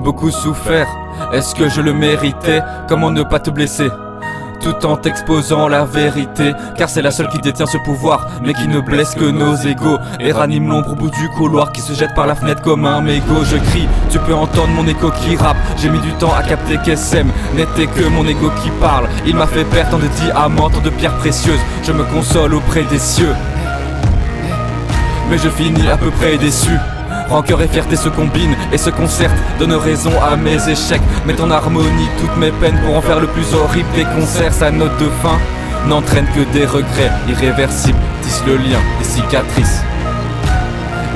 beaucoup souffert, est-ce que je le méritais? Comment ne pas te blesser tout en t'exposant la vérité, car c'est la seule qui détient ce pouvoir, mais qui ne blesse que nos égos et ranime l'ombre au bout du couloir qui se jette par la fenêtre comme un mégot. Je crie, tu peux entendre mon écho qui rappe. J'ai mis du temps à capter qu'SM n'était que mon ego qui parle. Il m'a fait perdre tant de diamants, tant de pierres précieuses. Je me console auprès des cieux, mais je finis à peu près déçu. Rancœur et fierté se combinent et se concertent, donnent raison à mes échecs, mettent en harmonie toutes mes peines pour en faire le plus horrible des concerts. Sa note de fin n'entraîne que des regrets irréversibles, tisse le lien des cicatrices.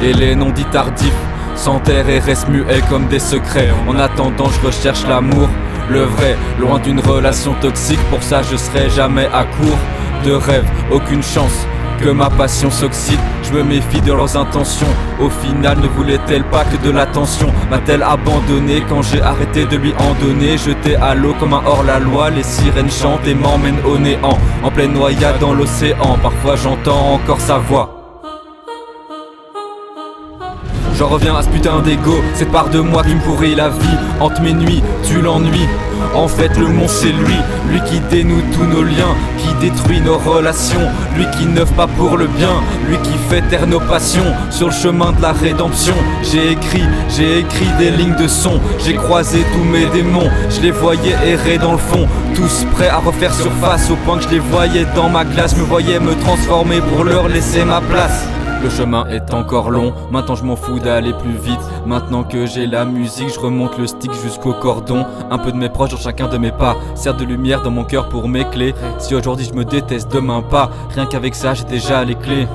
Et les noms dits tardifs s'enterrent et restent muets comme des secrets. En attendant je recherche l'amour, le vrai, loin d'une relation toxique. Pour ça je serai jamais à court de rêves, aucune chance que ma passion s'oxyde. Je me méfie de leurs intentions. Au final ne voulait-elle pas que de l'attention? M'a-t-elle abandonné quand j'ai arrêté de lui en donner? Jeté à l'eau comme un hors-la-loi, les sirènes chantent et m'emmènent au néant. En pleine noyade dans l'océan, parfois j'entends encore sa voix. J'en reviens à ce putain d'ego, cette part de moi qui me pourrit la vie. Hante mes nuits, tu l'ennuies. En fait le monstre c'est lui, lui qui dénoue tous nos liens, qui détruit nos relations, lui qui n'œuvre pas pour le bien, lui qui fait taire nos passions. Sur le chemin de la rédemption, j'ai écrit des lignes de son. J'ai croisé tous mes démons, je les voyais errer dans le fond, tous prêts à refaire surface, au point que je les voyais dans ma glace, me voyais me transformer pour leur laisser ma place. Le chemin est encore long, maintenant je m'en fous d'aller plus vite. Maintenant que j'ai la musique, je remonte le stick jusqu'au cordon. Un peu de mes proches dans chacun de mes pas, sert de lumière dans mon cœur pour mes clés. Si aujourd'hui je me déteste, demain pas, rien qu'avec ça j'ai déjà les clés.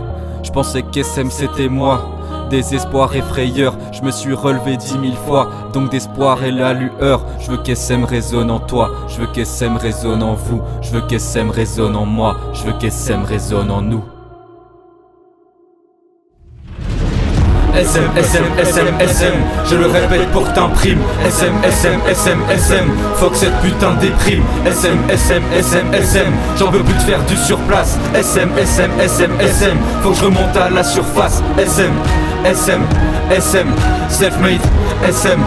Je pensais qu'SM c'était moi, désespoir et frayeur, je me suis relevé 10 000 fois, donc d'espoir et la lueur. Je veux qu'SM résonne en toi, je veux qu'SM résonne en vous, je veux qu'SM résonne en moi, je veux qu'SM résonne en nous. SM, SM, SM, SM, je le répète pour que t'imprimes. SM, SM, SM, SM, fuck cette putain de déprime. SM, SM, SM, SM, j'en veux plus de faire du surplace. SM, SM, SM, SM, faut que je remonte à la surface. SM, SM, SM, self-made. SM,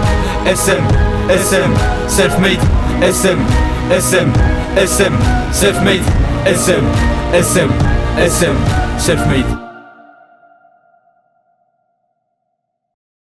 SM, SM, self-made. SM, SM, SM, self-made. SM, SM, SM, self-made.